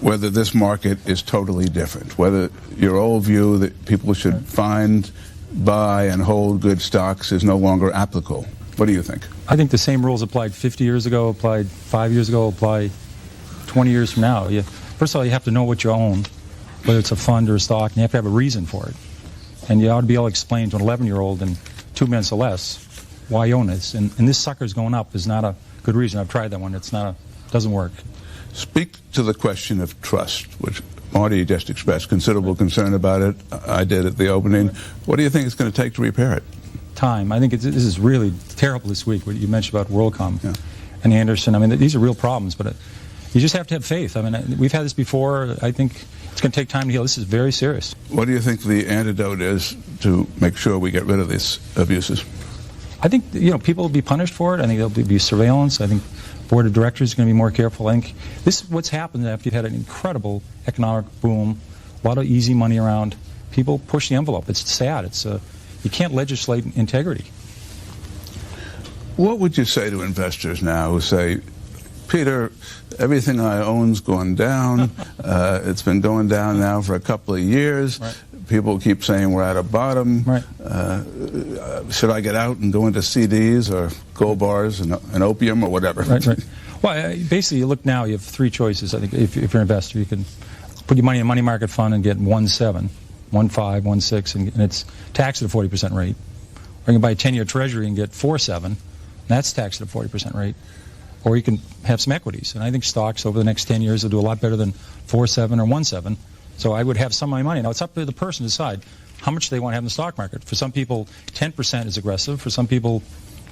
whether this market is totally different, whether your old view that people should find, buy, and hold good stocks is no longer applicable. What do you think? I think the same rules applied 50 years ago, applied 5 years ago, apply 20 years from now. First of all, you have to know what you own, whether it's a fund or a stock, and you have to have a reason for it. And you ought to be able to explain to an 11-year-old in 2 minutes or less why you own this. And this sucker's going up is not a good reason. I've tried that one. Doesn't work. Speak to the question of trust, which Marty just expressed considerable concern about it. I did at the opening. What do you think it's going to take to repair it? Time. I think this is really terrible this week, what you mentioned about WorldCom and Anderson. I mean, these are real problems, but you just have to have faith. I mean, we've had this before. I think it's going to take time to heal. This is very serious. What do you think the antidote is to make sure we get rid of these abuses? I think, people will be punished for it. I think there'll be surveillance. I think board of directors is going to be more careful. I think this is what's happened after you've had an incredible economic boom, a lot of easy money around. People push the envelope. It's sad. You can't legislate integrity. What would you say to investors now who say, Peter, everything I own's gone down. It's been going down now for a couple of years. Right. People keep saying we're at a bottom. Right. Should I get out and go into CDs or gold bars and opium or whatever? Right. Well, basically, you look now, you have three choices. I think if you're an investor, you can put your money in a money market fund and get 1.7, 1.5, 1.6, and it's taxed at a 40% rate. Or you can buy a 10-year treasury and get 4.7, and that's taxed at a 40% rate. Or you can have some equities. And I think stocks over the next 10 years will do a lot better than 4.7 or 1.7. So I would have some of my money. Now, it's up to the person to decide how much they want to have in the stock market. For some people, 10% is aggressive. For some people,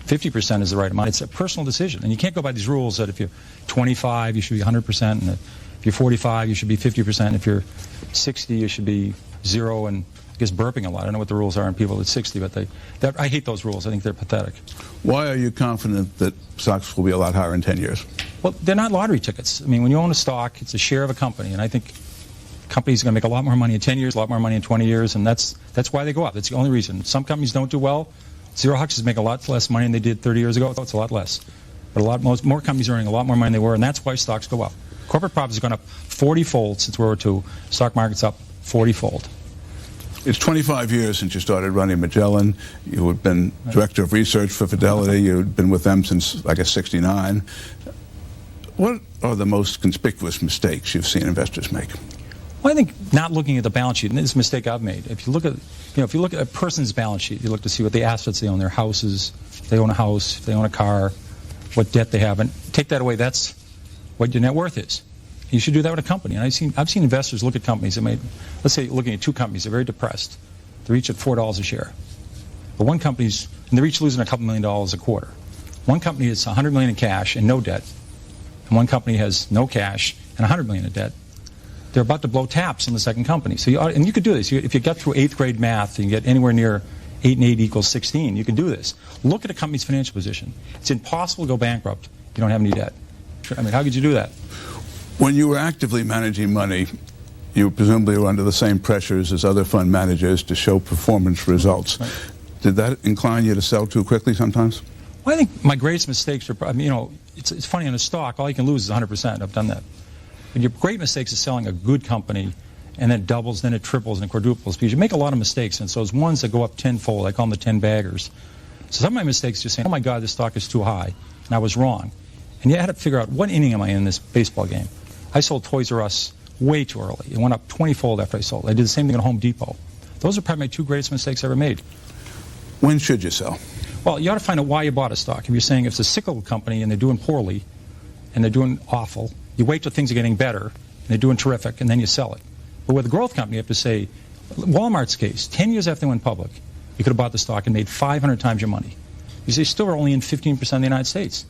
50% is the right amount. It's a personal decision. And you can't go by these rules that if you're 25, you should be 100%. And if you're 45, you should be 50%. If you're 60, you should be 0. And I guess burping a lot. I don't know what the rules are on people at 60, but I hate those rules. I think they're pathetic. Why are you confident that stocks will be a lot higher in 10 years? Well, they're not lottery tickets. I mean, when you own a stock, it's a share of a company. And I think companies are going to make a lot more money in 10 years, a lot more money in 20 years, and that's why they go up. That's the only reason. Some companies don't do well. Zero Huxes make a lot less money than they did 30 years ago. It's a lot less. But more companies are earning a lot more money than they were, and that's why stocks go up. Corporate profits have gone up 40-fold since World War II. Stock market's up 40-fold. It's 25 years since you started running Magellan. You had been director of research for Fidelity. You'd been with them since, I guess, '69. What are the most conspicuous mistakes you've seen investors make? Well, I think not looking at the balance sheet, and this is a mistake I've made. If you look at a person's balance sheet, you look to see what the assets they own, their houses, if they own a house, if they own a car, what debt they have, and take that away. That's what your net worth is. You should do that with a company. And I've seen investors look at companies that let's say looking at two companies, they're very depressed. They're each at $4 a share. But one company's, and they're each losing a couple $1 million a quarter. One company has $100 million in cash and no debt, and one company has no cash and $100 million in debt. They're about to blow taps in the second company. So you could do this. If you get through 8th grade math and you get anywhere near 8 and 8 equals 16, you can do this. Look at a company's financial position. It's impossible to go bankrupt if you don't have any debt. I mean, how could you do that? When you were actively managing money, you presumably were under the same pressures as other fund managers to show performance results. Right. Did that incline you to sell too quickly sometimes? Well, I think my greatest mistakes are, it's funny, in a stock, all you can lose is 100%. I've done that. But your great mistakes is selling a good company, and then it doubles, then it triples, and it quadruples, because you make a lot of mistakes. And so it's ones that go up tenfold. I call them the 10 baggers. So some of my mistakes are just saying, oh my God, this stock is too high, and I was wrong. And you had to figure out, what inning am I in this baseball game? I sold Toys R Us way too early. It went up 20-fold after I sold. I did the same thing at Home Depot. Those are probably my two greatest mistakes I ever made. When should you sell? Well, you ought to find out why you bought a stock. If you're saying if it's a cyclical company and they're doing poorly and they're doing awful, you wait till things are getting better and they're doing terrific, and then you sell it. But with a growth company, you have to say, Walmart's case, 10 years after they went public, you could have bought the stock and made 500 times your money. Because they still are only in 15% of the United States.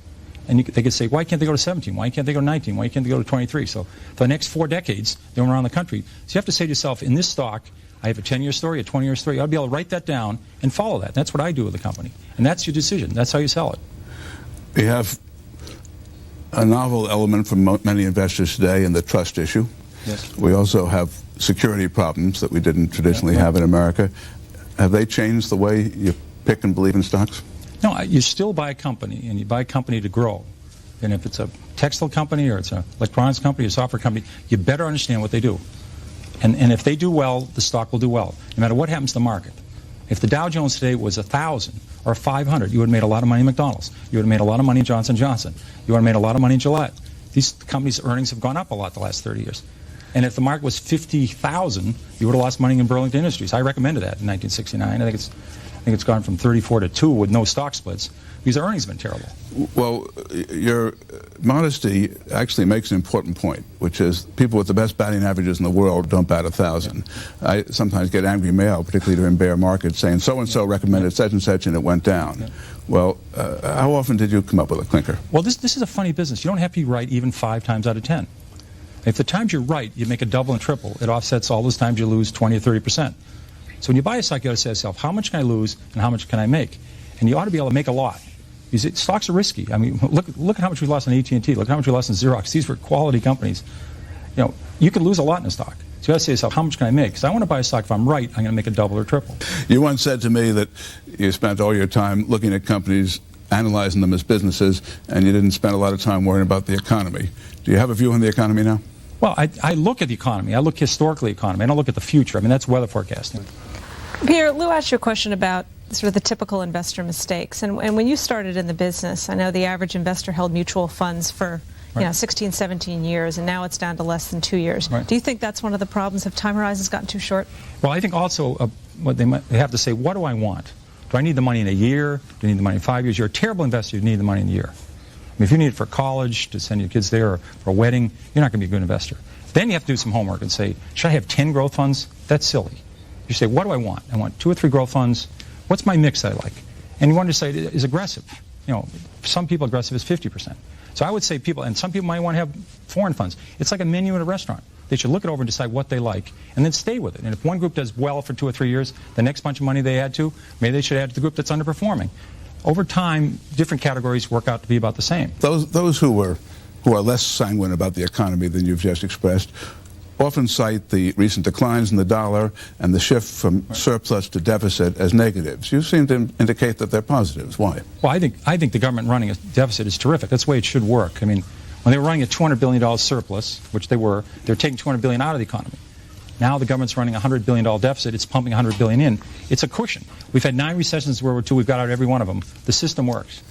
And they could say, why can't they go to 17? Why can't they go to 19? Why can't they go to 23? So for the next 4 decades, they went around the country. So you have to say to yourself, in this stock, I have a 10-year story, a 20-year story. You ought to be able to write that down and follow that. That's what I do with the company. And that's your decision. That's how you sell it. We have a novel element for many investors today in the trust issue. Yes. We also have security problems that we didn't traditionally have in America. Have they changed the way you pick and believe in stocks? No, you still buy a company, and you buy a company to grow. and if it's a textile company or it's an electronics company or a software company, you better understand what they do. And if they do well, the stock will do well, no matter what happens to the market. If the Dow Jones today was 1,000 or 500, you would have made a lot of money in McDonald's. You would have made a lot of money in Johnson & Johnson. You would have made a lot of money in Gillette. These companies' earnings have gone up a lot the last 30 years. And if the market was 50,000, you would have lost money in Burlington Industries. I recommended that in 1969. I think it's gone from 34 to 2 with no stock splits. These earnings have been terrible. Well, your modesty actually makes an important point, which is people with the best batting averages in the world don't bat 1,000. I sometimes get angry mail, particularly during bear markets, saying so-and-so recommended such and such and it went down. Yeah. Well, how often did you come up with a clinker? Well, this is a funny business. You don't have to be right even 5 times out of 10. If the times you're right, you make a double and triple. It offsets all those times you lose 20 or 30%. So when you buy a stock, you got to say to yourself, how much can I lose and how much can I make? And you ought to be able to make a lot. Stocks are risky. I mean, look at how much we lost in AT&T. Look at how much we lost in Xerox. These were quality companies. You know, you could lose a lot in a stock. So you got to say to yourself, how much can I make? Because I want to buy a stock, if I'm right, I'm going to make a double or triple. You once said to me that you spent all your time looking at companies, analyzing them as businesses, and you didn't spend a lot of time worrying about the economy. Do you have a view on the economy now? Well, I look at the economy. I look historically at the economy. I don't look at the future. I mean, that's weather forecasting. Peter, Lou asked you a question about sort of the typical investor mistakes. And when you started in the business, I know the average investor held mutual funds for 16, 17 years, and now it's down to less than 2 years. Right. Do you think that's one of the problems? Have time horizons gotten too short? Well, I think also what they have to say, what do I want? Do I need the money in a year? Do I need the money in 5 years? You're a terrible investor. You need the money in a year. I mean, if you need it for college, to send your kids there, or for a wedding, you're not going to be a good investor. Then you have to do some homework and say, should I have 10 growth funds? That's silly. You say, what do I want? I want 2 or 3 growth funds. What's my mix I like? And you want to say, is aggressive. You know, for some people, aggressive is 50%. So I would say people, and some people might want to have foreign funds. It's like a menu at a restaurant. They should look it over and decide what they like, and then stay with it. And if one group does well for 2 or 3 years, the next bunch of money they add to, maybe they should add to the group that's underperforming. Over time, different categories work out to be about the same. Those who are less sanguine about the economy than you've just expressed often cite the recent declines in the dollar and the shift from surplus to deficit as negatives. You seem to indicate that they're positives. Why? Well, I think the government running a deficit is terrific. That's the way it should work. I mean, when they were running a $200 billion surplus, which they were taking $200 billion out of the economy. Now the government's running a $100 billion deficit. It's pumping $100 billion in. It's a cushion. We've had 9 recessions in World War II. We've got out every one of them. The system works.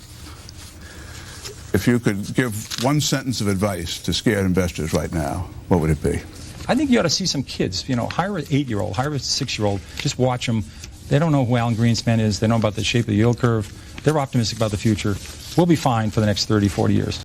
If you could give one sentence of advice to scared investors right now, what would it be? I think you ought to see some kids. You know, hire an 8-year-old, hire a 6-year-old. Just watch them. They don't know who Alan Greenspan is. They know about the shape of the yield curve. They're optimistic about the future. We'll be fine for the next 30, 40 years.